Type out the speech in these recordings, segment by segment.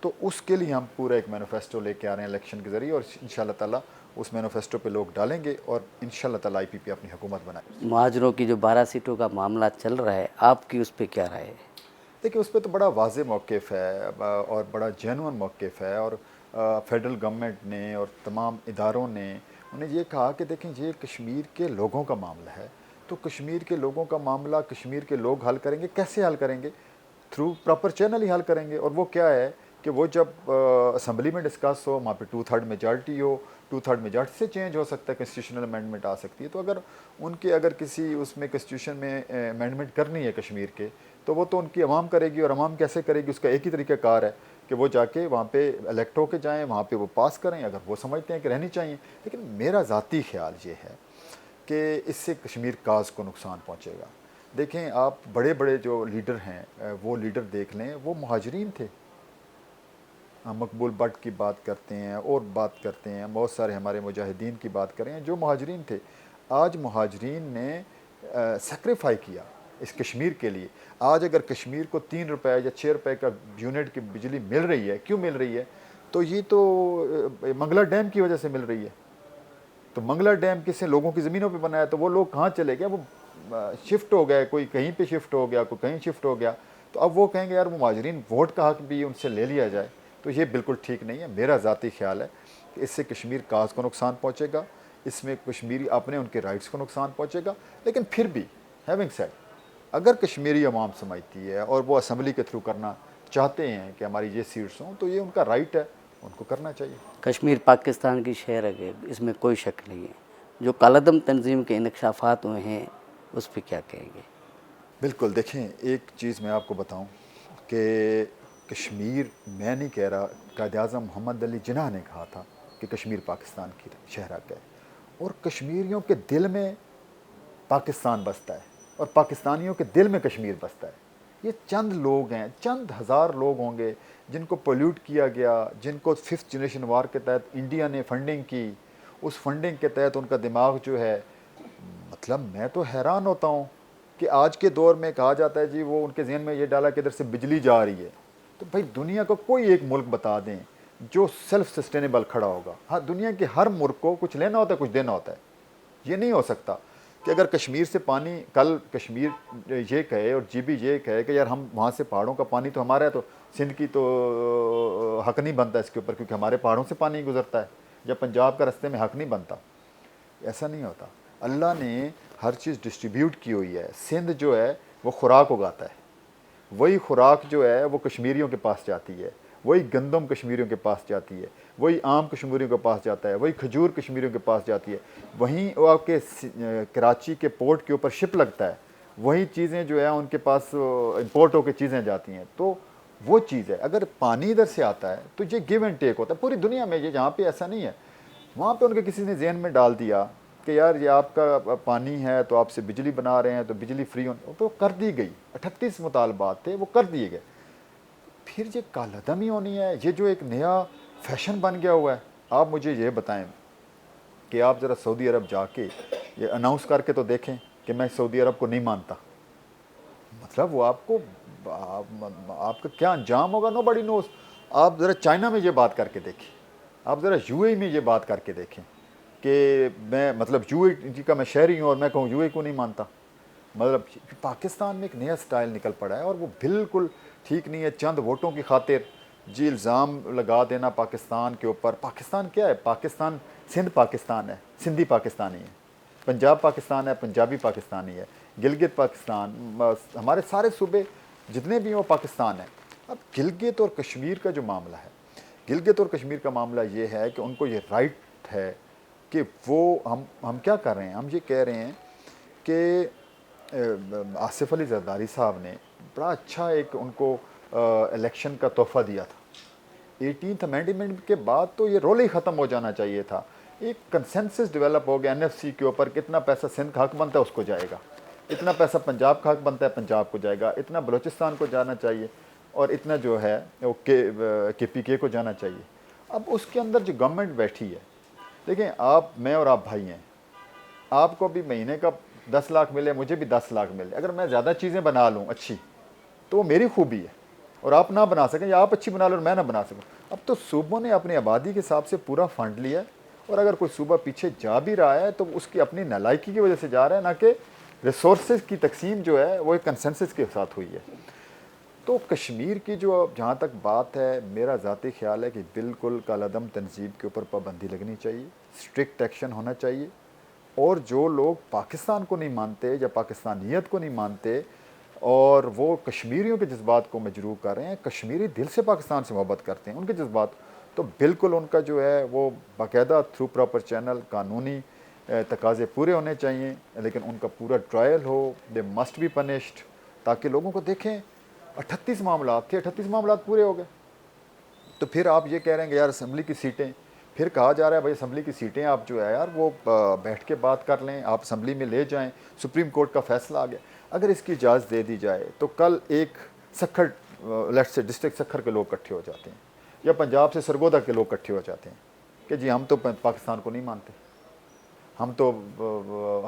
تو اس کے لیے ہم پورا ایک مینیفیسٹو لے کے آ رہے ہیں الیکشن کے ذریعے، اور انشاءاللہ تعالیٰ اس مینیفیسٹو پہ لوگ ڈالیں گے اور انشاءاللہ تعالیٰ IPP اپنی حکومت بنائے. مہاجروں کی جو 12 سیٹوں کا معاملہ چل رہا ہے، آپ کی اس پہ کیا رائے ہے؟ دیکھیں اس پہ تو بڑا واضح موقف ہے اور بڑا جینون موقف ہے، اور فیڈرل گورنمنٹ نے اور تمام اداروں نے انہیں یہ کہا کہ دیکھیں یہ کشمیر کے لوگوں کا معاملہ ہے، تو کشمیر کے لوگوں کا معاملہ کشمیر کے لوگ حل کریں گے. کیسے حل کریں گے؟ تھرو پراپر چینل ہی حل کریں گے. اور وہ کیا ہے کہ وہ جب اسمبلی میں ڈسکس ہو، وہاں پہ 2/3 میجارٹی ہو، 2/3 میجارٹی سے چینج ہو سکتا ہے، کنسٹیٹیوشنل امینڈمنٹ آ سکتی ہے. تو اگر کسی اس میں کنسٹیٹیوشن میں امینڈمنٹ کرنی ہے کشمیر کے، تو وہ تو ان کی عوام کرے گی. اور عوام کیسے کرے گی؟ اس کا ایک ہی طریقہ کار ہے کہ وہ جا کے وہاں پہ الیکٹ ہو کے جائیں، وہاں پہ وہ پاس کریں اگر وہ سمجھتے ہیں کہ رہنی چاہیے. لیکن میرا ذاتی خیال یہ ہے کہ اس سے کشمیر کاز کو نقصان پہنچے گا. دیکھیں آپ بڑے بڑے جو لیڈر ہیں وہ لیڈر دیکھ لیں، وہ مہاجرین تھے. ہم مقبول بٹ کی بات کرتے ہیں اور بات کرتے ہیں، بہت سارے ہمارے مجاہدین کی بات کریں جو مہاجرین تھے. آج مہاجرین نے سیکریفائی کیا اس کشمیر کے لیے. آج اگر کشمیر کو 3 روپے یا 6 روپے کا یونٹ کی بجلی مل رہی ہے، کیوں مل رہی ہے؟ تو یہ تو منگلا ڈیم کی وجہ سے مل رہی ہے. تو منگلا ڈیم کس نے لوگوں کی زمینوں پہ بنایا؟ تو وہ لوگ کہاں چلے گئے؟ وہ شفٹ ہو گئے، کوئی کہیں پہ شفٹ ہو گیا، کوئی کہیں شفٹ ہو گیا. تو اب وہ کہیں گے یار وہ مہاجرین ووٹ کا حق بھی ان سے لے لیا جائے. تو یہ بالکل ٹھیک نہیں ہے. میرا ذاتی خیال ہے کہ اس سے کشمیر کاز کو نقصان پہنچے گا، اس میں کشمیری اپنے ان کے رائٹس کو نقصان پہنچے گا. لیکن پھر بھی ہیونگ سیڈ، اگر کشمیری عوام سمجھتی ہے اور وہ اسمبلی کے تھرو کرنا چاہتے ہیں کہ ہماری یہ سیٹس ہوں، تو یہ ان کا رائٹ ہے، ان کو کرنا چاہیے. کشمیر پاکستان کی شہر ہے، اس میں کوئی شک نہیں ہے. جو کالعدم تنظیم کے انکشافات ہوئے ہیں اس پہ کیا کہیں گے؟ بالکل. دیکھیں ایک چیز میں آپ کو بتاؤں کہ کشمیر، میں نہیں کہہ رہا، قائد اعظم محمد علی جناح نے کہا تھا کہ کشمیر پاکستان کی شہرک ہے، اور کشمیریوں کے دل میں پاکستان بستا ہے اور پاکستانیوں کے دل میں کشمیر بستا ہے. یہ چند لوگ ہیں، چند ہزار لوگ ہوں گے جن کو پولیوٹ کیا گیا، جن کو 5th جنریشن وار کے تحت انڈیا نے فنڈنگ کی. اس فنڈنگ کے تحت ان کا دماغ جو ہے، مطلب میں تو حیران ہوتا ہوں کہ آج کے دور میں کہا جاتا ہے جی وہ ان کے ذہن میں یہ ڈالا کہ ادھر سے بجلی جا رہی ہے. تو بھائی دنیا کو کوئی ایک ملک بتا دیں جو سیلف سسٹینیبل کھڑا ہوگا. ہاں دنیا کے ہر ملک کو کچھ لینا ہوتا ہے، کچھ دینا ہوتا ہے. یہ نہیں ہو سکتا کہ اگر کشمیر سے پانی، کل کشمیر یہ کہے اور جی بھی یہ کہے کہ یار ہم وہاں سے پہاڑوں کا پانی تو ہمارا ہے، تو سندھ کی تو حق نہیں بنتا اس کے اوپر کیونکہ ہمارے پہاڑوں سے پانی گزرتا ہے، یا پنجاب کا رستے میں حق نہیں بنتا. ایسا نہیں ہوتا. اللہ نے ہر چیز ڈسٹریبیوٹ کی ہوئی ہے. سندھ جو ہے وہ خوراک اگاتا ہے، وہی خوراک جو ہے وہ کشمیریوں کے پاس جاتی ہے، وہی گندم کشمیریوں کے پاس جاتی ہے، وہی آم کشمیریوں کے پاس جاتا ہے، وہی کھجور کشمیریوں کے پاس جاتی ہے. وہیں وہ آپ کے کراچی کے پورٹ کے اوپر شپ لگتا ہے، وہی چیزیں جو ہے ان کے پاس امپورٹ ہو کے چیزیں جاتی ہیں. تو وہ چیز ہے. اگر پانی ادھر سے آتا ہے تو یہ گیو اینڈ ٹیک ہوتا ہے پوری دنیا میں. یہ جہاں پہ ایسا نہیں ہے، وہاں پہ ان کے کسی نے ذہن میں ڈال دیا کہ یار یہ آپ کا پانی ہے تو آپ سے بجلی بنا رہے ہیں تو بجلی فری تو کر دی گئی. 38 مطالبات تھے وہ کر دیے گئے. پھر یہ کالعدمی ہونی ہے، یہ جو ایک نیا فیشن بن گیا ہوا ہے. آپ مجھے یہ بتائیں کہ آپ ذرا سعودی عرب جا کے یہ اناؤنس کر کے تو دیکھیں کہ میں سعودی عرب کو نہیں مانتا. مطلب وہ آپ کا کیا انجام ہوگا، نو بڑی نوز. آپ ذرا چائنا میں یہ بات کر کے دیکھیں، آپ ذرا یو اے میں یہ بات کر کے دیکھیں کہ میں مطلب یو اے کا میں شہری ہوں اور میں کہوں یو اے کو نہیں مانتا. مطلب پاکستان میں ایک نیا سٹائل نکل پڑا ہے اور وہ بالکل ٹھیک نہیں ہے. چند ووٹوں کی خاطر جی الزام لگا دینا پاکستان کے اوپر. پاکستان کیا ہے؟ پاکستان سندھ پاکستان ہے، سندھی پاکستانی ہے. پنجاب پاکستان ہے، پنجابی پاکستانی ہے. گلگت پاکستان، ہمارے سارے صوبے جتنے بھی ہیں وہ پاکستان ہیں. اب گلگت اور کشمیر کا جو معاملہ ہے، گلگت اور کشمیر کا معاملہ یہ ہے کہ ان کو یہ رائٹ ہے کہ وہ ہم کیا کر رہے ہیں؟ ہم یہ کہہ رہے ہیں کہ آصف علی زرداری صاحب نے بڑا اچھا ایک ان کو الیکشن کا تحفہ دیا تھا. 18th امینڈمنٹ کے بعد تو یہ رول ہی ختم ہو جانا چاہیے تھا. ایک کنسنسس ڈیولپ ہو گیا NFC کے اوپر، کتنا پیسہ سندھ کا حق بنتا ہے اس کو جائے گا، اتنا پیسہ پنجاب کا حق بنتا ہے پنجاب کو جائے گا، اتنا بلوچستان کو جانا چاہیے، اور اتنا جو ہے وہ KPK کو جانا چاہیے. اب اس کے اندر جو گورنمنٹ بیٹھی ہے، دیکھیں آپ، میں اور آپ بھائی ہیں، آپ کو بھی مہینے کا 10 لاکھ ملے، مجھے بھی 10 لاکھ ملے، اگر میں زیادہ چیزیں بنا لوں اچھی تو وہ میری خوبی ہے. اور آپ نہ بنا سکیں، یا آپ اچھی بنا لو اور میں نہ بنا سکوں. اب تو صوبوں نے اپنی آبادی کے حساب سے پورا فنڈ لیا ہے، اور اگر کوئی صوبہ پیچھے جا بھی رہا ہے تو اس کی اپنی نالائکی کی وجہ سے جا رہا ہے، نہ کہ ریسورسز کی تقسیم جو ہے وہ ایک کنسنسس کے ساتھ ہوئی ہے. تو کشمیر کی جو جہاں تک بات ہے، میرا ذاتی خیال ہے کہ بالکل کالعدم تنظیم کے اوپر پابندی لگنی چاہیے، اسٹرکٹ ایکشن ہونا چاہیے. اور جو لوگ پاکستان کو نہیں مانتے یا پاکستانیت کو نہیں مانتے اور وہ کشمیریوں کے جذبات کو مجروح کر رہے ہیں، کشمیری دل سے پاکستان سے محبت کرتے ہیں، ان کے جذبات، تو بالکل ان کا جو ہے وہ باقاعدہ تھرو پراپر چینل قانونی تقاضے پورے ہونے چاہیے، لیکن ان کا پورا ٹرائل ہو، دے مسٹ بی پنشڈ، تاکہ لوگوں کو دیکھیں 38 معاملات تھے، 38 معاملات پورے ہو گئے. تو پھر آپ یہ کہہ رہے ہیں کہ یار اسمبلی کی سیٹیں، پھر کہا جا رہا ہے بھائی اسمبلی کی سیٹیں آپ جو ہے یار وہ بیٹھ کے بات کر لیں، آپ اسمبلی میں لے جائیں، سپریم کورٹ کا فیصلہ آ گیا. اگر اس کی اجازت دے دی جائے تو کل ایک سکھر لیٹ سے ڈسٹرکٹ سکھر کے لوگ اکٹھے ہو جاتے ہیں، یا پنجاب سے سرگودا کے لوگ اکٹھے ہو جاتے ہیں کہ جی ہم تو پاکستان کو نہیں مانتے، ہم تو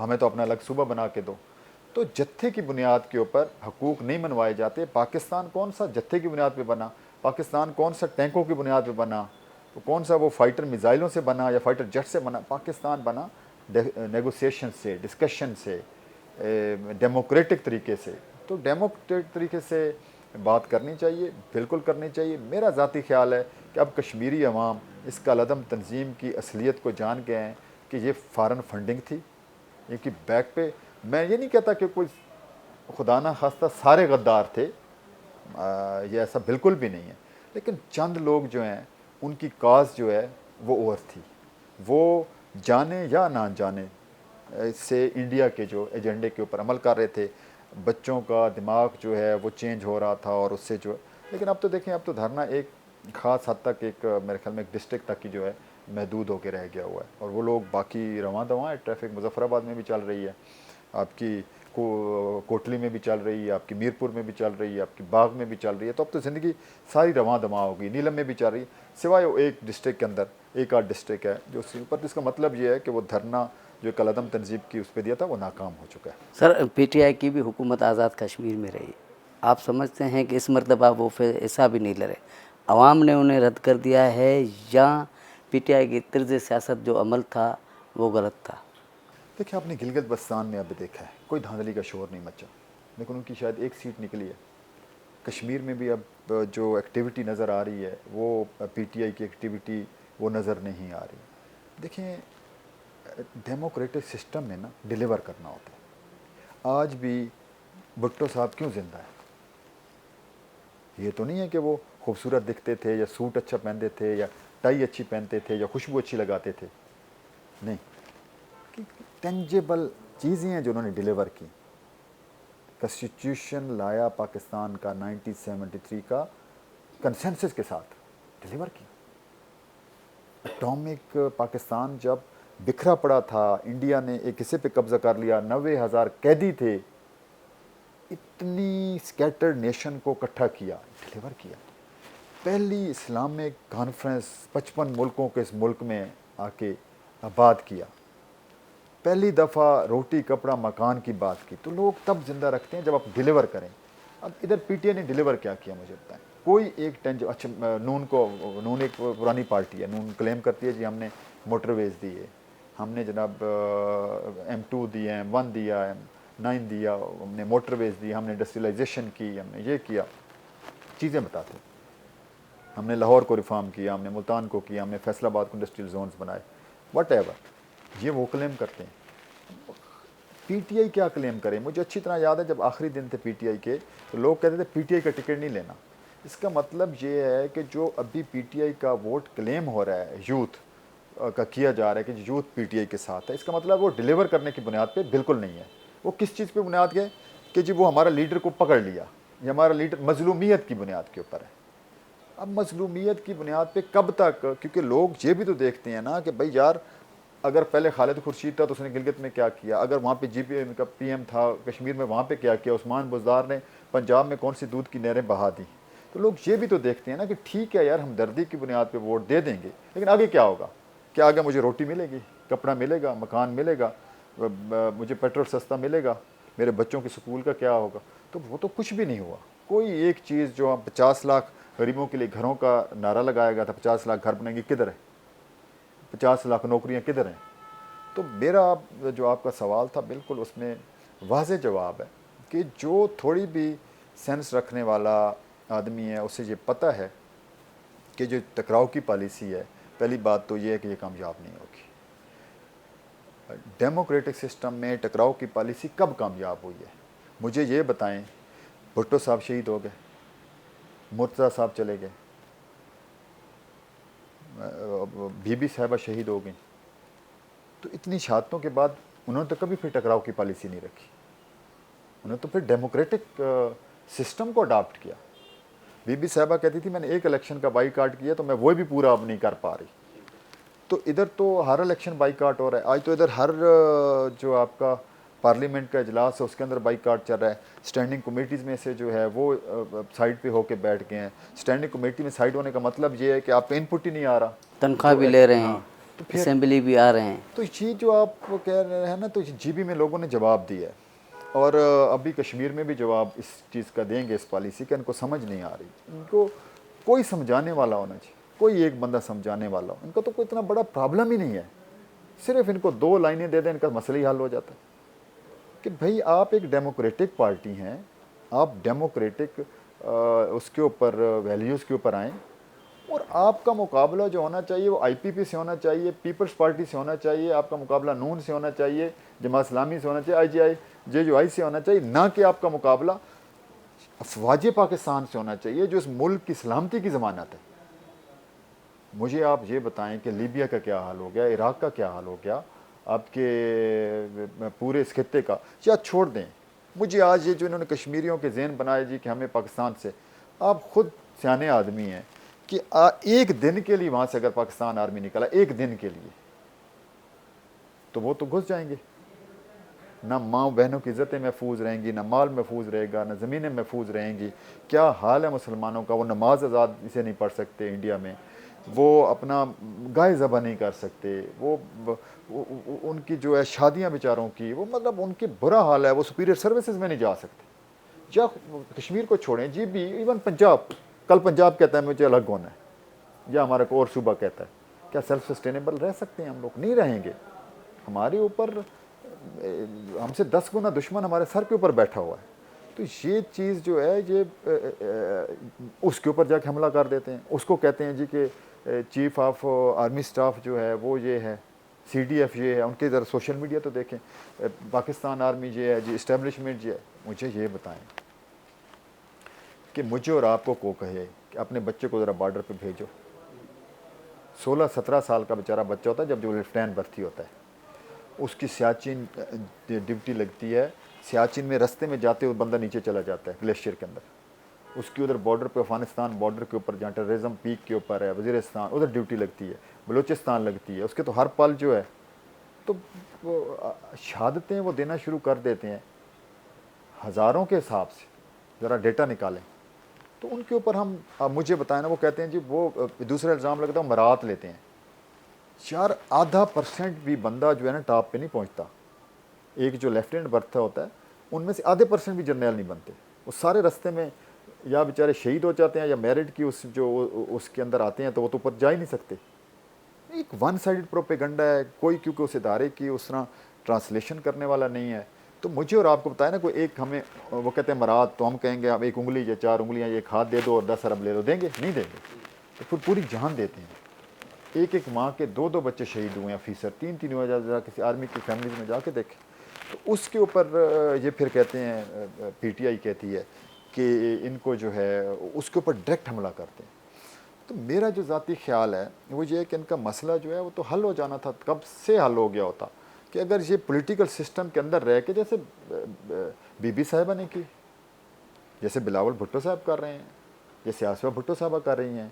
ہمیں تو اپنا الگ صوبہ بنا کے دو. تو جتھے کی بنیاد کے اوپر حقوق نہیں منوائے جاتے. پاکستان کون سا جتھے کی بنیاد پہ بنا؟ پاکستان کون سا ٹینکوں کی بنیاد پہ بنا؟ کون سا وہ فائٹر میزائلوں سے بنا یا فائٹر جیٹ سے بنا؟ پاکستان بنا نیگوسیشن سے، ڈسکشن سے، ڈیموکریٹک طریقے سے. تو ڈیموکریٹک طریقے سے بات کرنی چاہیے، بالکل کرنی چاہیے. میرا ذاتی خیال ہے کہ اب کشمیری عوام اس کالعدم تنظیم کی اصلیت کو جان گئے ہیں کہ یہ فارن فنڈنگ تھی، یہ کہ بیک پہ. میں یہ نہیں کہتا کہ کوئی خدا نہ خواستہ سارے غدار تھے، یہ ایسا بالکل بھی نہیں ہے، لیکن چند لوگ جو ہیں ان کی کاز جو ہے وہ اوور تھی. وہ جانے یا نہ جانے سے انڈیا کے جو ایجنڈے کے اوپر عمل کر رہے تھے. بچوں کا دماغ جو ہے وہ چینج ہو رہا تھا اور اس سے جو، لیکن اب تو دیکھیں اب تو دھرنا ایک خاص حد تک ایک میرے خیال میں ایک ڈسٹرکٹ تک کی جو ہے محدود ہو کے رہ گیا ہوا ہے، اور وہ لوگ باقی رواں دواں ہے. ٹریفک مظفر آباد میں بھی چل رہی ہے، آپ کی کوٹلی میں بھی چل رہی ہے، آپ کی میرپور میں بھی چل رہی ہے، آپ کی باغ میں بھی چل رہی ہے. تو اب تو زندگی ساری رواں دواں ہوگی. نیلم میں بھی چل رہی ہے، سوائے وہ ایک ڈسٹرکٹ کے اندر ایک آدھ ڈسٹرکٹ ہے جو اس پر. اس کا مطلب یہ ہے کہ وہ دھرنا جو کالعدم تنظیم کی اس پہ دیا تھا وہ ناکام ہو چکا ہے. سر پی ٹی آئی کی بھی حکومت آزاد کشمیر میں رہی، آپ سمجھتے ہیں کہ اس مرتبہ وہ پھر ایسا بھی نہیں لڑے، عوام نے انہیں رد کر دیا ہے، یا پی ٹی آئی کی طرز سیاست جو عمل تھا وہ غلط تھا؟ دیکھیں آپ نے گلگت بلتستان میں اب دیکھا ہے کوئی دھاندلی کا شور نہیں مچا، لیکن ان کی شاید ایک سیٹ نکلی ہے. کشمیر میں بھی اب جو ایکٹیویٹی نظر آ رہی ہے وہ پی ٹی آئی کی ایکٹیویٹی وہ نظر نہیں آ رہی. دیکھیں ڈیموکریٹک سسٹم میں نا ڈیلیور کرنا ہوتا ہے. آج بھی بھٹو صاحب کیوں زندہ ہے؟ یہ تو نہیں ہے کہ وہ خوبصورت دکھتے تھے یا سوٹ اچھا پہنتے تھے یا ٹائی اچھی پہنتے تھے یا خوشبو اچھی لگاتے تھے، نہیں، ٹینجیبل چیزیں ہیں جو انہوں نے ڈیلیور کی. کنسٹیٹیوشن لایا پاکستان کا 1973 کا کنسنسس کے ساتھ ڈیلیور کیا. اٹامک پاکستان جب بکھرا پڑا تھا، انڈیا نے ایک حصے پہ قبضہ کر لیا، 90,000 قیدی تھے، اتنی سکیٹرڈ نیشن کو اکٹھا کیا، ڈیلیور کیا. پہلی اسلامک کانفرنس 55 ملکوں کے اس ملک میں آ کے آباد کیا. پہلی دفعہ روٹی کپڑا مکان کی بات کی. تو لوگ تب زندہ رکھتے ہیں جب آپ ڈیلیور کریں. اب ادھر پی ٹی آئی نے ڈیلیور کیا کیا مجھے بتائیں؟ کوئی ایک اچھا نون ایک پرانی پارٹی ہے، نون کلیم کرتی ہے جی ہم نے موٹر ویز دی ہے، ہم نے جناب M2 دیا، M1 دیا، M9 دیا، ہم نے موٹر ویز دی، ہم نے انڈسٹریلائزیشن کی، ہم نے یہ کیا. چیزیں بتاتے ہیں. ہم نے لاہور کو ریفارم کیا، ہم نے ملتان کو کیا، ہم نے فیصل آباد کو انڈسٹریل زونز بنائے، وٹ ایور. یہ وہ کلیم کرتے ہیں. پی ٹی آئی کیا کلیم کرے؟ مجھے اچھی طرح یاد ہے جب آخری دن تھے پی ٹی آئی کے تو لوگ کہتے تھے پی ٹی آئی کا ٹکٹ نہیں لینا. اس کا مطلب یہ ہے کہ جو ابھی پی ٹی آئی کا ووٹ کلیم ہو رہا ہے یوتھ کا کیا جا رہا ہے کہ یوتھ پی ٹی آئی کے ساتھ ہے، اس کا مطلب وہ ڈیلیور کرنے کی بنیاد پہ بالکل نہیں ہے. وہ کس چیز پہ بنیاد ہے کہ جی وہ ہمارا لیڈر کو پکڑ لیا، یہ ہمارا لیڈر مظلومیت کی بنیاد کے اوپر ہے. اب مظلومیت کی بنیاد پہ کب تک؟ کیونکہ لوگ یہ بھی تو دیکھتے ہیں نا کہ بھائی یار اگر پہلے خالد خورشید تھا تو اس نے گلگت میں کیا کیا، اگر وہاں پہ جی پی ایم کا پی ایم تھا کشمیر میں وہاں پہ کیا کیا، عثمان بزدار نے پنجاب میں کون سی دودھ کی نہریں بہا دی. تو لوگ یہ بھی تو دیکھتے ہیں نا کہ ٹھیک ہے یار ہم دردی کی بنیاد پہ ووٹ دے دیں گے، لیکن آگے کیا ہوگا؟ کیا آگے مجھے روٹی ملے گی، کپڑا ملے گا، مکان ملے گا، مجھے پیٹرول سستا ملے گا، میرے بچوں کے سکول کا کیا ہوگا؟ تو وہ تو کچھ بھی نہیں ہوا، کوئی ایک چیز جو 50 لاکھ غریبوں کے لیے گھروں کا نعرہ لگایا گیا تھا 50 لاکھ گھر بنیں گے کدھر ہے, 50 لاکھ نوکریاں کدھر ہیں. تو میرا جو آپ کا سوال تھا بالکل اس میں واضح جواب ہے کہ جو تھوڑی بھی سینس رکھنے والا آدمی ہے اسے یہ پتہ ہے کہ جو ٹکراؤ کی پالیسی ہے, پہلی بات تو یہ ہے کہ یہ کامیاب نہیں ہوگی. ڈیموکریٹک سسٹم میں ٹکراؤ کی پالیسی کب کامیاب ہوئی ہے؟ مجھے یہ بتائیں. بھٹو صاحب شہید ہو گئے, مرتضیٰ صاحب چلے گئے, بی بی صاحبہ شہید ہو گئیں, تو اتنی شہادتوں کے بعد انہوں نے تو کبھی پھر ٹکراؤ کی پالیسی نہیں رکھی. انہوں نے تو پھر ڈیموکریٹک سسٹم کو اڈاپٹ کیا. بی بی صاحبہ کہتی تھی میں نے ایک الیکشن کا بائی کاٹ کیا تو میں وہ بھی پورا اب نہیں کر پا رہی. تو ادھر تو ہر الیکشن بائی کاٹ ہو رہا ہے. آج تو ادھر ہر جو آپ کا پارلیمنٹ کا اجلاس ہے اس کے اندر بائی کاٹ چل رہا ہے. اسٹینڈنگ کمیٹیز میں سے جو ہے وہ سائڈ پہ ہو کے بیٹھ گئے ہیں. اسٹینڈنگ کمیٹی میں سائڈ ہونے کا مطلب یہ ہے کہ آپ کا ان پٹ ہی نہیں آ رہا, تنخواہ بھی لے رہے ہیں, تو پھر اسمبلی بھی آ رہے ہیں. تو یہ جو آپ کہہ رہے ہیں نا, تو جی بی میں لوگوں نے جواب دیا ہے, اور ابھی کشمیر میں بھی جواب اس چیز کا دیں گے اس پالیسی کا. ان کو سمجھ نہیں آ رہی, ان کو کوئی سمجھانے والا ہونا چاہیے, کوئی ایک بندہ سمجھانے والا ہو. ان کا تو کوئی اتنا بڑا پرابلم ہی نہیں ہے, صرف ان کو 2 لائنیں دے دیں ان کا مسئلہ ہی حل ہو جاتا ہے. کہ بھئی آپ ایک ڈیموکریٹک پارٹی ہیں, آپ ڈیموکریٹک اس کے اوپر ویلیوز کے اوپر آئیں, اور آپ کا مقابلہ جو ہونا چاہیے وہ آئی پی پی سے ہونا چاہیے, پیپلز پارٹی سے ہونا چاہیے, آپ کا مقابلہ نون سے ہونا چاہیے, جماعت اسلامی سے ہونا چاہیے, آئی جی آئی جے جو آئی سے ہونا چاہیے, نہ کہ آپ کا مقابلہ افواج پاکستان سے ہونا چاہیے جو اس ملک کی سلامتی کی ضمانت ہے. مجھے آپ یہ بتائیں کہ لیبیا کا کیا حال ہو گیا, عراق کا کیا حال ہو گیا, آپ کے پورے اس خطے کا, یا چھوڑ دیں. مجھے آج یہ جو انہوں نے کشمیریوں کے ذہن بنائے جی کہ ہمیں پاکستان سے, آپ خود سیانے آدمی ہیں کہ ایک دن کے لیے وہاں سے اگر پاکستان آرمی نکلا, ایک دن کے لیے, تو وہ تو گھس جائیں گے. نہ ماں بہنوں کی عزتیں محفوظ رہیں گی, نہ مال محفوظ رہے گا, نہ زمینیں محفوظ رہیں گی. کیا حال ہے مسلمانوں کا, وہ نماز آزاد اسے نہیں پڑھ سکتے انڈیا میں, وہ اپنا گائے ذبح نہیں کر سکتے, وہ ان کی جو ہے شادیاں بیچاروں کی, وہ مطلب ان کی برا حال ہے, وہ سپیریئر سروسز میں نہیں جا سکتے. یا کشمیر کو چھوڑیں جی بھی, ایون پنجاب, کل پنجاب کہتا ہے مجھے الگ ہونا ہے, یا ہمارا کوئی اور صوبہ کہتا ہے, کیا سیلف سسٹینیبل رہ سکتے ہیں ہم لوگ؟ نہیں رہیں گے. ہمارے اوپر ہم سے 10 گنا دشمن ہمارے سر کے اوپر بیٹھا ہوا ہے. تو یہ چیز جو ہے یہ اس کے اوپر جا کے حملہ کر دیتے ہیں. اس کو کہتے ہیں جی کہ چیف آف آرمی سٹاف جو ہے وہ یہ ہے, سی ڈی ایف یہ ہے. ان کے ذرا سوشل میڈیا تو دیکھیں, پاکستان آرمی یہ ہے جی, اسٹیبلشمنٹ یہ ہے. مجھے یہ بتائیں کہ مجھے اور آپ کو کہے کہ اپنے بچے کو ذرا بارڈر پہ بھیجو. 16-17 سال کا بیچارہ بچہ ہوتا ہے جب جو لیفٹیننٹ بھرتی ہوتا ہے, اس کی سیاچن ڈیوٹی لگتی ہے. سیاچن میں رستے میں جاتے ہوئے بندہ نیچے چلا جاتا ہے گلیشیئر کے اندر, اس کی ادھر بارڈر پہ, افغانستان بارڈر کے اوپر جہاں ٹیررزم پیک کے اوپر ہے, وزیرستان, ادھر ڈیوٹی لگتی ہے, بلوچستان لگتی ہے. اس کے تو ہر پل جو ہے, تو وہ شہادتیں وہ دینا شروع کر دیتے ہیں ہزاروں کے حساب سے. ذرا ڈیٹا نکالیں تو ان کے اوپر ہم, مجھے بتائیں نا, وہ کہتے ہیں جی وہ دوسرا الزام لگتا ہے مرات لیتے ہیں. یار 0.5% بھی بندہ جو ہے نا ٹاپ پہ نہیں پہنچتا. ایک جو لیفٹیننٹ برتھا ہوتا ہے ان میں سے 0.5% بھی جرنیل نہیں بنتے. وہ سارے رستے میں یا بیچارے شہید ہو جاتے ہیں, یا میرٹ کی اس کے اندر آتے ہیں تو وہ تو اوپر جا ہی نہیں سکتے. ایک ون سائڈڈ پروپیگنڈا ہے, کوئی کیونکہ اس ادارے کی اس طرح ٹرانسلیشن کرنے والا نہیں ہے. تو مجھے اور آپ کو بتائیں نا, کوئی ایک ہمیں وہ کہتے ہیں مراد, تو ہم کہیں گے اب 1 انگلی یا 4 انگلیاں ایک ہاتھ دے دو اور 10 ارب لے دو, دیں گے؟ نہیں دیں گے. تو پھر پوری جان دیتے ہیں. ایک ماں کے 2 بچے شہید ہوئے ہیں, آفیسر 3 ہوئے, ذرا کسی آرمی کی فیملیز میں جا کے دیکھیں. تو اس کے اوپر یہ پھر کہتے ہیں, پی ٹی آئی کہتی ہے کہ ان کو جو ہے اس کے اوپر ڈائریکٹ حملہ کرتے ہیں. تو میرا جو ذاتی خیال ہے وہ یہ ہے کہ ان کا مسئلہ جو ہے وہ تو حل ہو جانا تھا, کب سے حل ہو گیا ہوتا. کہ اگر یہ پولیٹیکل سسٹم کے اندر رہ کے, جیسے بی بی صاحبہ نے کی, جیسے بلاول بھٹو صاحب کر رہے ہیں, جیسے آصفہ بھٹو صاحبہ کر رہی ہیں,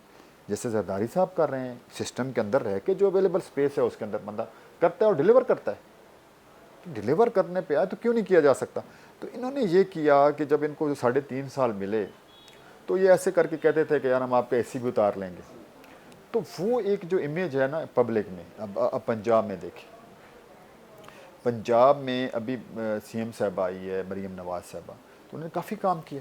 جیسے زرداری صاحب کر رہے ہیں, سسٹم کے اندر رہ کے جو اویلیبل سپیس ہے اس کے اندر بندہ کرتا ہے اور ڈیلیور کرتا ہے. ڈیلیور کرنے پہ آئے تو کیوں نہیں کیا جا سکتا؟ تو انہوں نے یہ کیا کہ جب ان کو 3.5 سال ملے تو یہ ایسے کر کے کہتے تھے کہ یار ہم آپ کا AC بھی اتار لیں گے. تو وہ ایک جو امیج ہے نا پبلک میں, اب پنجاب میں دیکھیں, پنجاب میں ابھی سی ایم صاحبہ آئی ہے, مریم نواز صاحبہ, تو انہوں نے کافی کام کیا.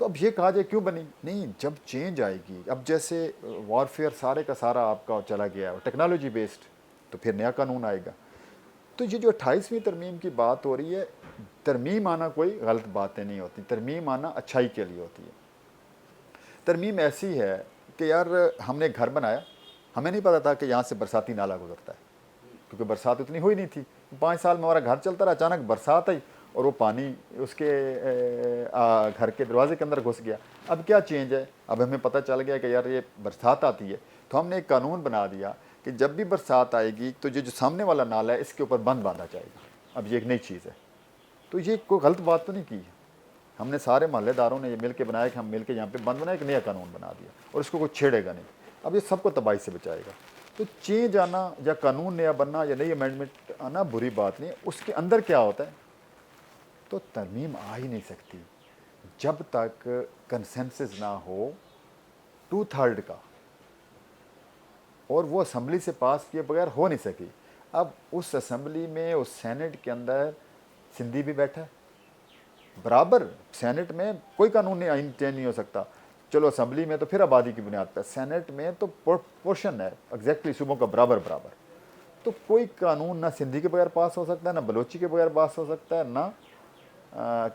تو اب یہ کہا جائے کیوں بنی؟ نہیں، جب چینج آئے گی، اب جیسے وارفیئر سارے کا سارا آپ کا چلا گیا ہے ٹیکنالوجی بیسڈ، تو پھر نیا قانون آئے گا. تو یہ جو 28ویں ترمیم کی بات ہو رہی ہے، ترمیم آنا کوئی غلط باتیں نہیں ہوتی، ترمیم آنا اچھائی کے لیے ہوتی ہے. ترمیم ایسی ہے کہ یار ہم نے گھر بنایا، ہمیں نہیں پتا تھا کہ یہاں سے برساتی نالا گزرتا ہے، کیونکہ برسات اتنی ہوئی نہیں تھی. 5 سال میں ہمارا گھر چلتا رہا، اچانک برسات آئی اور وہ پانی اس کے گھر کے دروازے کے اندر گھس گیا. اب کیا چینج ہے؟ اب ہمیں پتہ چل گیا کہ یار یہ برسات آتی ہے، تو ہم نے ایک قانون بنا دیا کہ جب بھی برسات آئے گی تو یہ جو سامنے والا نالا ہے اس کے اوپر بند باندھا جائے گا. اب یہ ایک نئی چیز ہے. تو یہ کوئی غلط بات تو نہیں کی ہے، ہم نے سارے محلے داروں نے یہ مل کے بنایا کہ ہم مل کے یہاں پہ بند بنایا، ایک نیا قانون بنا دیا اور اس کو کوئی چھیڑے گا نہیں. اب یہ سب کو تباہی سے بچائے گا. تو چینج آنا یا قانون نیا بننا یا نئی امینڈمنٹ آنا بری بات نہیں ہے. اس کے اندر کیا ہوتا ہے؟ تو ترمیم آ ہی نہیں سکتی جب تک کنسنسس نہ ہو 2/3 کا، اور وہ اسمبلی سے پاس کیے بغیر ہو نہیں سکی. اب اس اسمبلی میں، اس سینٹ کے اندر سندھی بھی بیٹھا ہے برابر. سینٹ میں کوئی قانون نہیں، آئین چینج نہیں ہو سکتا. چلو اسمبلی میں تو پھر آبادی کی بنیاد پہ، سینٹ میں تو پورشن ہے ایگزیکٹلی صوبوں کا برابر برابر. تو کوئی قانون نہ سندھی کے بغیر پاس ہو سکتا ہے، نہ بلوچی کے بغیر پاس ہو سکتا ہے، نہ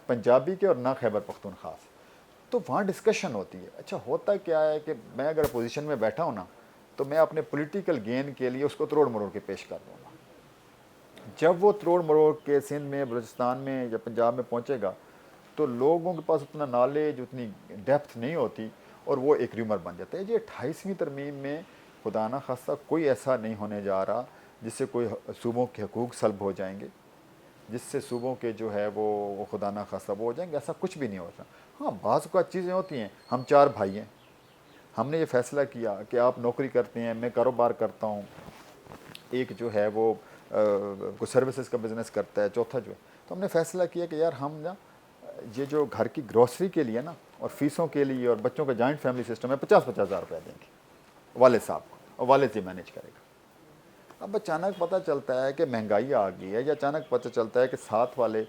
پنجابی کے اور نہ خیبر پختونخوا سے. تو وہاں ڈسکشن ہوتی ہے. اچھا ہوتا کیا ہے کہ میں اگر پوزیشن میں بیٹھا ہوں نا، تو میں اپنے پولیٹیکل گین کے لیے اس کو تروڑ مروڑ کے پیش کر دوں گا. جب وہ تروڑ مروڑ کے سندھ میں، بلوچستان میں یا پنجاب میں پہنچے گا تو لوگوں کے پاس اتنا نالج، اتنی ڈیپتھ نہیں ہوتی اور وہ ایک ریومر بن جاتا ہے. یہ 28ویں ترمیم میں خدا نہ خواستہ کوئی ایسا نہیں ہونے جا رہا جس سے کوئی صوبوں کے حقوق سلب ہو جائیں گے، جس سے صوبوں کے جو ہے وہ خدا نہ خواستہ وہ ہو جائیں گے. ایسا کچھ بھی نہیں ہوتا. ہاں بعض اوقات چیزیں ہوتی ہیں. ہم 4 بھائی ہیں، ہم نے یہ فیصلہ کیا کہ آپ نوکری کرتے ہیں، میں کاروبار کرتا ہوں، ایک جو ہے وہ کوئی سروسز کا بزنس کرتا ہے، چوتھا جو ہے. تو ہم نے فیصلہ کیا کہ یار ہم نا یہ جو گھر کی گروسری کے لیے نا اور فیسوں کے لیے اور بچوں کا جوائنٹ فیملی سسٹم ہے، 50-50 ہزار روپے دیں گے والد صاحب کو، اور والد یہ مینیج کرے گا. اب اچانک پتہ چلتا ہے کہ مہنگائی آ گئی ہے، یا اچانک پتہ چلتا ہے کہ ساتھ والے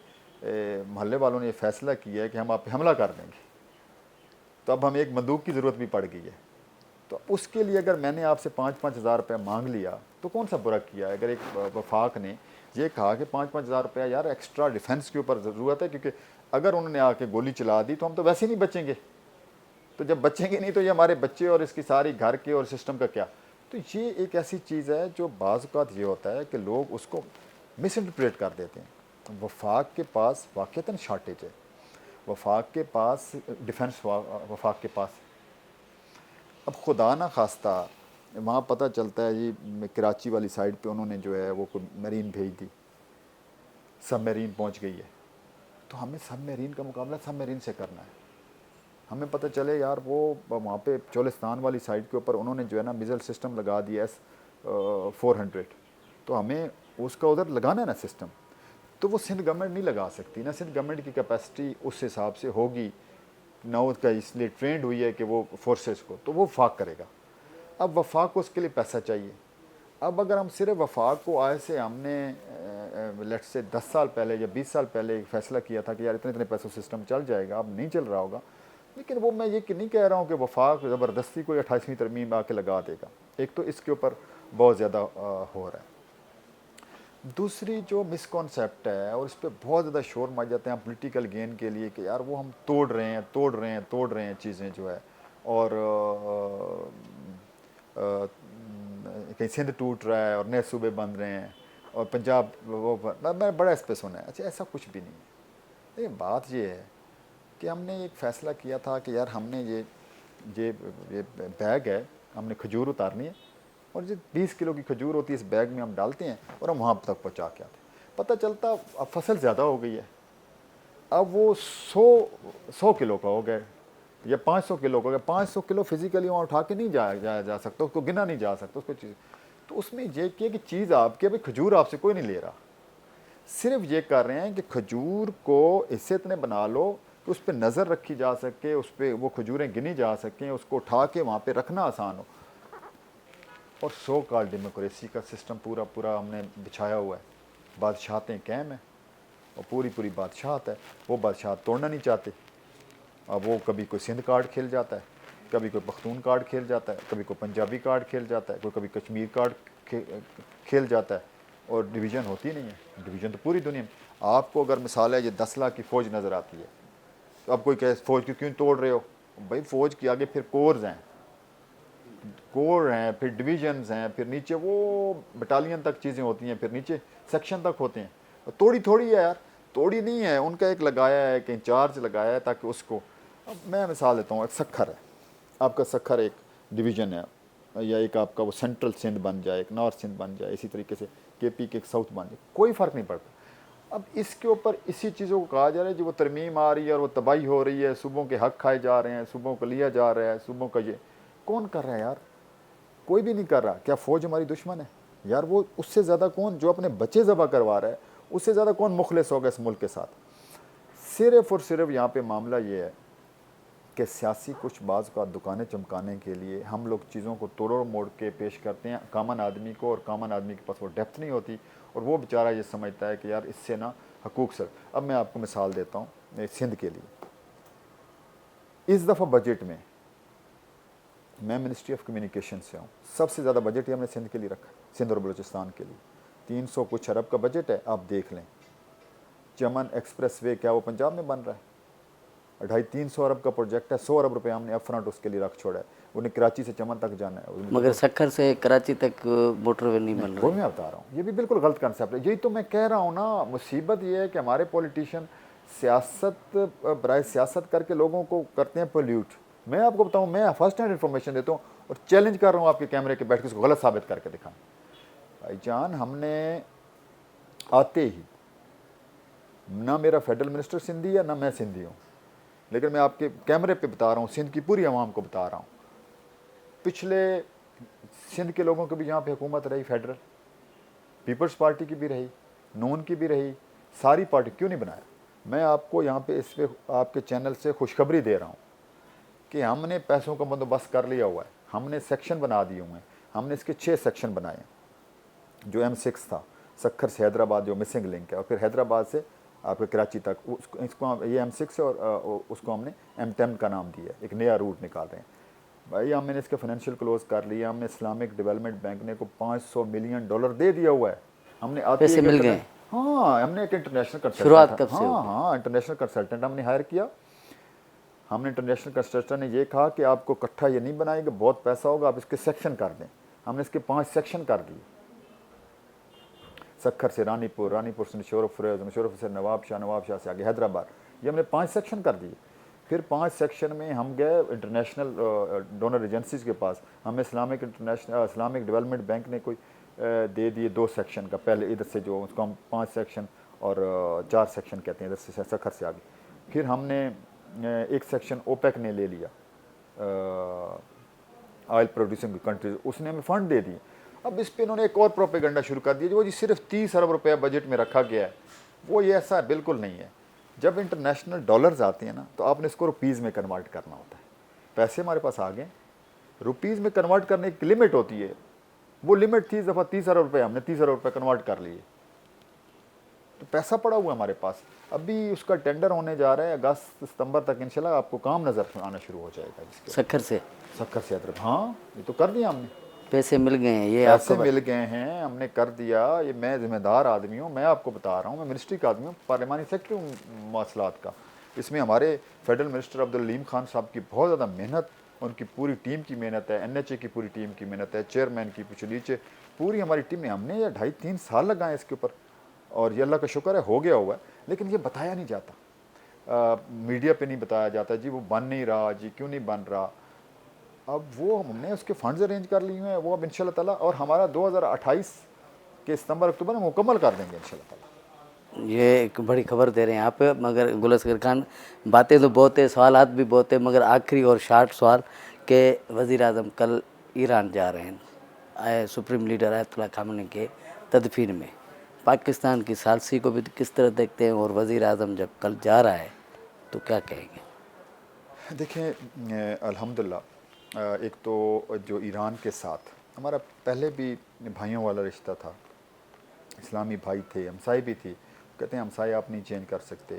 محلے والوں نے یہ فیصلہ کیا ہے کہ ہم آپ پہ حملہ کر دیں گے، تو اب ہمیں ایک بندوق کی ضرورت بھی پڑ گئی ہے. تو اس کے لیے اگر میں نے آپ سے 5-5 ہزار روپے مانگ لیا تو کون سا برا کیا ہے؟ اگر ایک وفاق نے یہ کہا کہ 5-5 ہزار روپیہ یار ایکسٹرا ڈیفنس کے اوپر ضرورت ہے، کیونکہ اگر انہوں نے آ کے گولی چلا دی تو ہم تو ویسے ہی نہیں بچیں گے، تو جب بچیں گے نہیں تو یہ ہمارے بچے اور اس کی ساری گھر کے اور سسٹم کا کیا. تو یہ ایک ایسی چیز ہے جو بعض اوقات یہ ہوتا ہے کہ لوگ اس کو مس انٹرپریٹ کر دیتے ہیں. وفاق کے پاس واقعتاً شارٹیج ہے، وفاق کے پاس ڈیفنس وفاق کے پاس. اب خدا نہ خواستہ وہاں پتہ چلتا ہے جی کراچی والی سائڈ پہ انہوں نے جو ہے وہ کوئی میرین بھیج دی، سب میرین پہنچ گئی ہے، تو ہمیں سب میرین کا مقابلہ سب میرین سے کرنا ہے. ہمیں پتہ چلے یار وہ وہاں پہ چولستان والی سائڈ کے اوپر انہوں نے جو ہے نا میزل سسٹم لگا دیا S-400، تو ہمیں اس کا ادھر لگانا ہے نا سسٹم. تو وہ سندھ گورنمنٹ نہیں لگا سکتی، نہ سندھ گورنمنٹ کی کیپیسٹی اس حساب سے ہوگی، نہ اس کا اس لیے ٹرینڈ ہوئی ہے کہ وہ فورسز کو، تو وہ وفاق کرے گا. اب وفاق کو اس کے لیے پیسہ چاہیے. اب اگر ہم صرف وفاق کو آئے سے ہم نے لیٹ سے 10 سال پہلے یا 20 سال پہلے ایک فیصلہ کیا تھا کہ یار اتنے پیسوں سسٹم چل جائے گا، اب نہیں چل رہا ہوگا. لیکن وہ میں یہ نہیں کہہ رہا ہوں کہ وفاق زبردستی کو 28ویں ترمیم آ کے لگا دے گا. ایک تو اس کے اوپر بہت زیادہ ہو رہا ہے. دوسری جو مس کانسیپٹ ہے اور اس پہ بہت زیادہ شور مچ جاتے ہیں پولیٹیکل گین کے لیے کہ یار وہ ہم توڑ رہے ہیں چیزیں جو ہے، اور کہیں سندھ ٹوٹ رہا ہے اور نئے صوبے بن رہے ہیں اور پنجاب وہ میں بڑا اس پہ سنا ہے. اچھا ایسا کچھ بھی نہیں ہے. یہ بات یہ ہے کہ ہم نے ایک فیصلہ کیا تھا کہ یار ہم نے یہ بیگ ہے، ہم نے کھجور اتارنی ہے، اور جو 20 کلو کی کھجور ہوتی ہے اس بیگ میں ہم ڈالتے ہیں اور ہم وہاں تک پہنچا کے آتے ہیں. پتہ چلتا اب فصل زیادہ ہو گئی ہے، اب وہ 100 کلو کا ہو گیا یا 500 کلو کا ہو گیا. 500 کلو فزیکلی وہاں اٹھا کے نہیں جایا جا سکتا، اس کو گنا نہیں جا سکتا اس کو چیز. تو اس میں یہ کیا کہ چیز آپ کی، ابھی کھجور آپ سے کوئی نہیں لے رہا، صرف یہ کر رہے ہیں کہ کھجور کو اس سے اتنے بنا لو کہ اس پہ نظر رکھی جا سکے، اس پہ وہ کھجوریں گنی جا سکیں، اس کو اٹھا کے وہاں پہ رکھنا آسان ہو. اور سو کال ڈیموکریسی کا سسٹم پورا ہم نے بچھایا ہوا ہے. بادشاہتیں قائم ہیں اور پوری بادشاہت ہے، وہ بادشاہت توڑنا نہیں چاہتے. اب وہ کبھی کوئی سندھ کارڈ کھیل جاتا ہے, کبھی کوئی پختون کارڈ کھیل جاتا ہے, کبھی کوئی پنجابی کارڈ کھیل جاتا ہے, کوئی کبھی کشمیر کارڈ کھیل جاتا ہے, اور ڈویژن ہوتی نہیں ہے. ڈویژن تو پوری دنیا میں. آپ کو اگر مثال ہے یہ 10 لاکھ کی فوج نظر آتی ہے, تو اب کوئی کہے فوج کی کیوں توڑ رہے ہو؟ بھائی فوج کے آگے پھر کورز ہیں, کور ہیں, پھر ڈویژنز ہیں, پھر نیچے وہ بٹالین تک چیزیں ہوتی ہیں, پھر نیچے سیکشن تک ہوتے ہیں. توڑی تھوڑی ہے یار, توڑی نہیں ہے, ان کا ایک لگایا ہے کہ انچارج لگایا ہے تاکہ اس کو. اب میں مثال دیتا ہوں, ایک سکھر ہے, آپ کا سکھر ایک ڈویژن ہے, یا ایک آپ کا وہ سینٹرل سندھ بن جائے, ایک نارتھ سندھ بن جائے, اسی طریقے سے کے پی کے ایک ساؤتھ بن جائے, کوئی فرق نہیں پڑتا. اب اس کے اوپر اسی چیزوں کو کہا جا رہا ہے جو وہ ترمیم آ رہی ہے اور وہ تباہی ہو رہی ہے, صوبوں کے حق کھائے جا رہے ہیں, صوبوں کو لیا جا رہا ہے, صوبوں کا یہ کون کر رہا ہے یار؟ کوئی بھی نہیں کر رہا. کیا فوج ہماری دشمن ہے یار؟ وہ اس سے زیادہ کون جو اپنے بچے ذبح کروا رہا ہے, اس سے زیادہ کون مخلص ہوگا اس ملک کے ساتھ؟ صرف اور صرف یہاں پہ معاملہ یہ ہے کہ سیاسی کچھ بعض کا دکانیں چمکانے کے لیے ہم لوگ چیزوں کو توڑ موڑ کے پیش کرتے ہیں کامن آدمی کو, اور کامن آدمی کے پاس وہ ڈیپتھ نہیں ہوتی, اور وہ بیچارہ یہ سمجھتا ہے کہ یار اس سے نا حقوق سر. اب میں آپ کو مثال دیتا ہوں سندھ کے لیے. اس دفعہ بجٹ میں میں منسٹری آف کمیونیکیشن سے ہوں, سب سے زیادہ بجٹ ہی ہم نے سندھ کے لیے رکھا, سندھ اور بلوچستان کے لیے. 300 کچھ ارب کا بجٹ ہے, آپ دیکھ لیں. چمن ایکسپریس وے کیا وہ پنجاب میں بن رہا ہے؟ 250-300 ارب کا پروجیکٹ ہے, 100 ارب روپے ہم نے اپ فرنٹ اس کے لیے رکھ چھوڑا ہے. انہیں کراچی سے چمن تک جانا ہے. مگر سکھر سے کراچی تک موٹر وے نہیں بن وہ رہی. میں بتا رہا ہوں, یہ بھی بالکل غلط کنسیپٹ ہے. یہی تو میں کہہ رہا ہوں نا, مصیبت یہ ہے کہ ہمارے پولیٹیشین سیاست برائے سیاست کر کے لوگوں کو کرتے ہیں پولیوٹ. میں آپ کو بتاؤں, میں فرسٹ ہینڈ انفارمیشن دیتا ہوں اور چیلنج کر رہا ہوں آپ کے کیمرے کے بیٹھ کے اس کو غلط ثابت کر کے دکھائیں. بھائی جان, ہم نے آتے ہی نہ میرا فیڈرل منسٹر سندھی ہے نہ میں سندھی ہوں, لیکن میں آپ کے کیمرے پہ بتا رہا ہوں, سندھ کی پوری عوام کو بتا رہا ہوں. پچھلے سندھ کے لوگوں کی بھی یہاں پہ حکومت رہی, فیڈرل پیپلز پارٹی کی بھی رہی, نون کی بھی رہی, ساری پارٹی کیوں نہیں بنایا. میں آپ کو یہاں پہ اس پہ آپ کے چینل سے خوشخبری دے رہا ہوں کہ ہم نے پیسوں کا بندوبست کر لیا ہوا ہے, ہم نے سیکشن بنا دیے ہوئے ہیں. ہم نے اس کے 6 سیکشن بنائے ہیں. جو M6 تھا سکھر سے حیدرآباد جو مسنگ لنک ہے, اور پھر حیدرآباد سے آپ کے کراچی تک, اس کو یہ M6 ہے, اور اس کو ہم نے M10 کا نام دیا ہے, ایک نیا روٹ نکال رہے ہیں. بھائی ہم نے اس کے فائنینشیل کلوز کر لیا. ہم نے اسلامک ڈیولپمنٹ بینک نے کو $500 ملین دے دیا ہوا ہے. ہم نے پیسے مل گئے. ہاں, ہم نے ایک انٹرنیشنل کنسلٹنٹ, شروعات کب سے ہوگی؟ ہاں انٹرنیشنل کنسلٹنٹ ہم نے ہائر کیا. ہم نے انٹرنیشنل کنسلٹنٹ نے یہ کہا کہ آپ کو اکٹھا یہ نہیں بنائے گا, بہت پیسہ ہوگا, آپ اس کے سیکشن کر دیں. ہم نے اس کے 5 سیکشن کر دیے. سکھر سے رانی پور, رانی پور سے مشورف فریز, مشورف سے نواب شاہ سے آگے حیدرآباد, یہ ہم نے 5 سیکشن کر دیے. پھر 5 سیکشن میں ہم گئے انٹرنیشنل ڈونر ایجنسیز کے پاس. ہمیں اسلامک ڈیولپمنٹ بینک نے کوئی دے دیے 2 سیکشن کا, پہلے ادھر سے جو اس کو ہم 5 سیکشن اور 4 سیکشن کہتے ہیں ادھر سے سکھر سے آگے. پھر ہم نے ایک سیکشن اوپیک نے لے لیا, آئل پروڈیوسنگ کنٹریز, اس نے ہمیں فنڈ دے دیے. اب اس پہ انہوں نے ایک اور پروپیگنڈا شروع کر دیا, جو جی صرف 30 ارب روپیہ بجٹ میں رکھا گیا ہے. وہ یہ ایسا بالکل نہیں ہے. جب انٹرنیشنل ڈالرز آتے ہیں نا, تو آپ نے اس کو روپیز میں کنورٹ کرنا ہوتا ہے. پیسے ہمارے پاس آ گئے, روپیز میں کنورٹ کرنے کی لمٹ ہوتی ہے. وہ لمٹ تھی اس دفعہ 30 ارب روپے, ہم نے 30 ارب روپے کنورٹ کر لیے. تو پیسہ پڑا ہوا ہے ہمارے پاس. ابھی اس کا ٹینڈر ہونے جا رہا ہے, اگست ستمبر تک انشاءاللہ آپ کو کام نظر آنا شروع ہو جائے گا. سکھر سے حیدرآباد, ہاں یہ تو کر دیا ہم نے. پیسے مل گئے ہیں, یہ آپ پیسے کو مل گئے ہیں, ہم نے کر دیا. یہ میں ذمہ دار آدمی ہوں, میں آپ کو بتا رہا ہوں, میں منسٹری کا آدمی ہوں, پارلیمانی سیکرٹری ہوں مواصلات کا. اس میں ہمارے فیڈرل منسٹر عبدالعلیم خان صاحب کی بہت زیادہ محنت, ان کی پوری ٹیم کی محنت ہے, NHA کی پوری ٹیم کی محنت ہے, چیئرمین کی پوچھ نیچے پوری ہماری ٹیم میں. ہم نے یہ 2.5-3 سال لگائے اس کے اوپر, اور یہ اللہ کا شکر ہے ہو گیا ہوا ہے. لیکن یہ بتایا نہیں جاتا, میڈیا پہ نہیں بتایا جاتا, جی وہ بن نہیں رہا, جی کیوں نہیں بن رہا. اب وہ ہم نے اس کے فنڈز ارینج کر لیے ہیں, وہ اب انشاءاللہ تعالیٰ, اور ہمارا 2028 کے ستمبر اکتوبر میں مکمل کر دیں گے انشاءاللہ تعالیٰ. یہ ایک بڑی خبر دے رہے ہیں آپ. مگر گل اصغر خان, باتیں تو بہت ہیں, سوالات بھی بہت ہیں, مگر آخری اور شارٹ سوال کہ وزیر اعظم کل ایران جا رہے ہیں سپریم لیڈر آیت اللہ خامنہ ای کے تدفین میں. پاکستان کی ثالثی کو بھی کس طرح دیکھتے ہیں, اور وزیر اعظم جب کل جا رہا ہے تو کیا کہیں گے؟ دیکھیں الحمدللہ, ایک تو جو ایران کے ساتھ ہمارا پہلے بھی بھائیوں والا رشتہ تھا, اسلامی بھائی تھے, ہمسائے بھی تھی. کہتے ہیں ہمسائے آپ نہیں چینج کر سکتے,